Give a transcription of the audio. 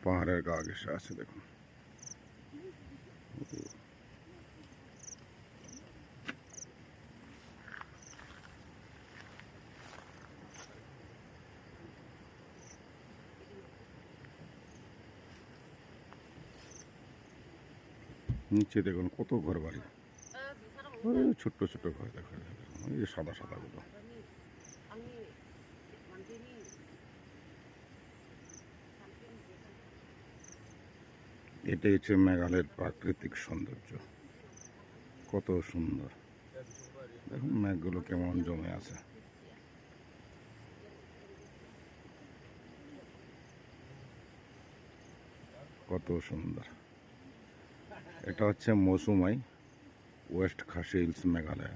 পাহাড়ের গা ঘেঁষে আছে দেখুন। নিচে দেখুন কত ঘর বাড়ি, ছোট্ট ছোট্ট ঘর দেখা যায়, এই যে সাদা সাদা গুলো। এটাই হচ্ছে মেঘালয়ের প্রাকৃতিক সৌন্দর্য, কত সুন্দর। দেখুন মেঘগুলো কেমন জমে আছে, কত সুন্দর। এটা হচ্ছে মৌসুমাই, ওয়েস্ট খাসি হিলস, মেঘালয়।